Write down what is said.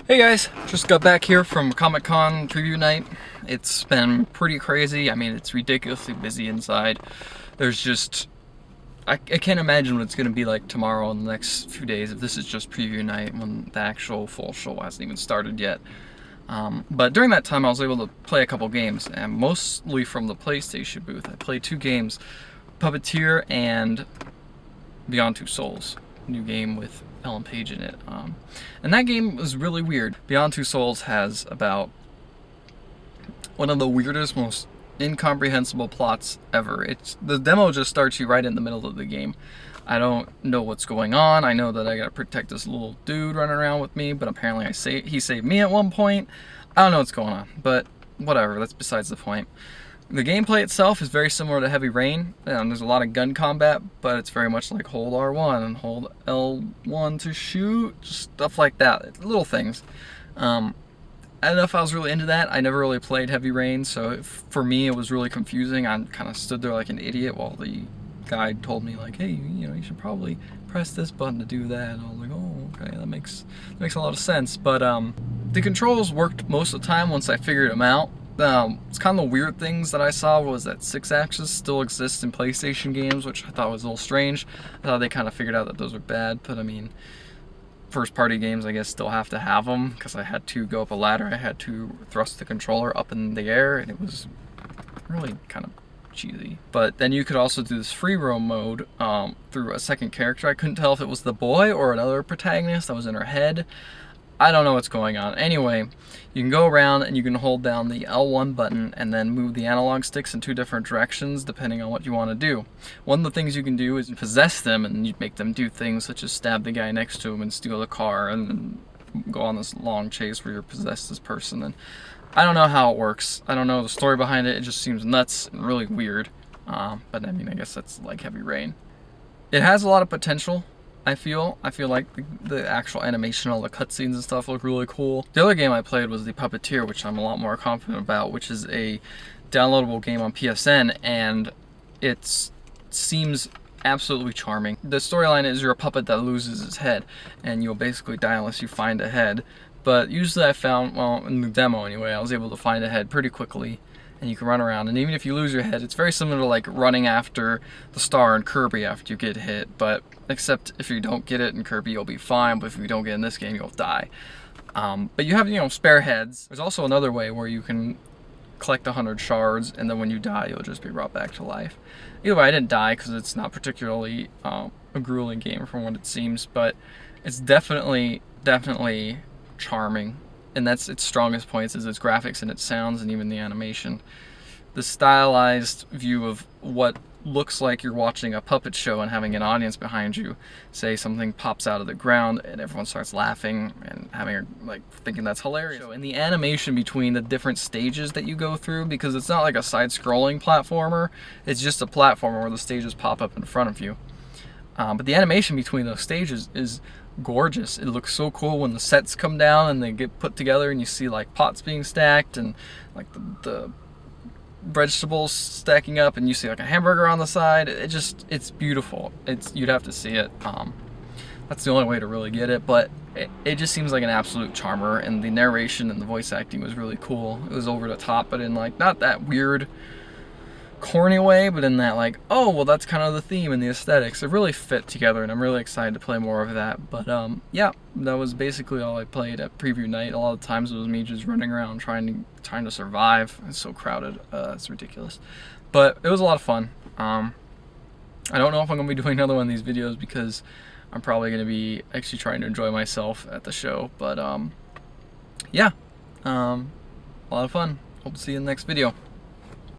Hey guys, just got back here from Comic-Con preview night. It's been pretty crazy. I mean, it's ridiculously busy inside. There's just... I can't imagine what it's going to be like tomorrow and the next few days if this is just preview night when the actual full show hasn't even started yet. But during that time I was able to play a couple games, and mostly from the PlayStation booth. I played 2 games, Puppeteer and Beyond Two Souls, new game with Ellen Page in it. And that game was really weird. Beyond Two Souls has about one of the weirdest, most incomprehensible plots ever. The demo just starts you right in the middle of the game. I don't know what's going on. I know that I gotta protect this little dude running around with me, but apparently he saved me at one point. I don't know what's going on, but whatever, that's besides the point. The gameplay itself is very similar to Heavy Rain, and there's a lot of gun combat, but it's very much like hold R1 and hold L1 to shoot, stuff like that, little things. I don't know if I was really into that. I never really played Heavy Rain, so for me it was really confusing. I kind of stood there like an idiot while the guy told me like, hey, you should probably press this button to do that. And I was like, oh, okay, that makes a lot of sense. But the controls worked most of the time once I figured them out. It's kind of the weird things that I saw was that 6-axis still exists in PlayStation games, which I thought was a little strange. I thought they kind of figured out that those are bad, but I mean, first-party games I guess still have to have them, because I had to go up a ladder, I had to thrust the controller up in the air, and it was really kind of cheesy. But then you could also do this free roam mode through a second character. I couldn't tell if it was the boy or another protagonist that was in her head. I don't know what's going on. Anyway, you can go around and you can hold down the L1 button and then move the analog sticks in 2 different directions depending on what you want to do. One of the things you can do is possess them, and you make them do things such as stab the guy next to him and steal the car and then go on this long chase where you're possessed this person. And I don't know how it works. I don't know the story behind it. It just seems nuts and really weird. But I mean, I guess that's like Heavy Rain. It has a lot of potential. I feel like the actual animation, all the cutscenes and stuff look really cool. The other game I played was the Puppeteer, which I'm a lot more confident about, which is a downloadable game on PSN, and it seems absolutely charming. The storyline is you're a puppet that loses his head, and you'll basically die unless you find a head. But usually I found, well, in the demo anyway, I was able to find a head pretty quickly, and you can run around. And even if you lose your head, it's very similar to like running after the star in Kirby after you get hit, but except if you don't get it in Kirby, you'll be fine, but if you don't get it in this game, you'll die. But you have, spare heads. There's also another way where you can collect 100 shards, and then when you die, you'll just be brought back to life. Either way, I didn't die because it's not particularly a grueling game from what it seems, but it's definitely charming. And that's its strongest points, is its graphics and its sounds and even the animation. The stylized view of what looks like you're watching a puppet show and having an audience behind you. Say something pops out of the ground and everyone starts laughing and thinking that's hilarious. And the animation between the different stages that you go through, because it's not like a side-scrolling platformer, it's just a platformer where the stages pop up in front of you. But the animation between those stages is gorgeous. It looks so cool when the sets come down and they get put together and you see like pots being stacked and like the vegetables stacking up and you see like a hamburger on the side. It's beautiful. You'd have to see it. That's the only way to really get it, but it just seems like an absolute charmer, and the narration and the voice acting was really cool. It was over the top, but in like not that weird corny way, but in that like, oh well, that's kind of the theme and the aesthetics. It really fit together, and I'm really excited to play more of that. But yeah, that was basically all I played at preview night. A lot of times it was me just running around trying to survive. It's so crowded, it's ridiculous, but it was a lot of fun. I don't know if I'm gonna be doing another one of these videos because I'm probably gonna be actually trying to enjoy myself at the show. But yeah, a lot of fun. Hope to see you in the next video.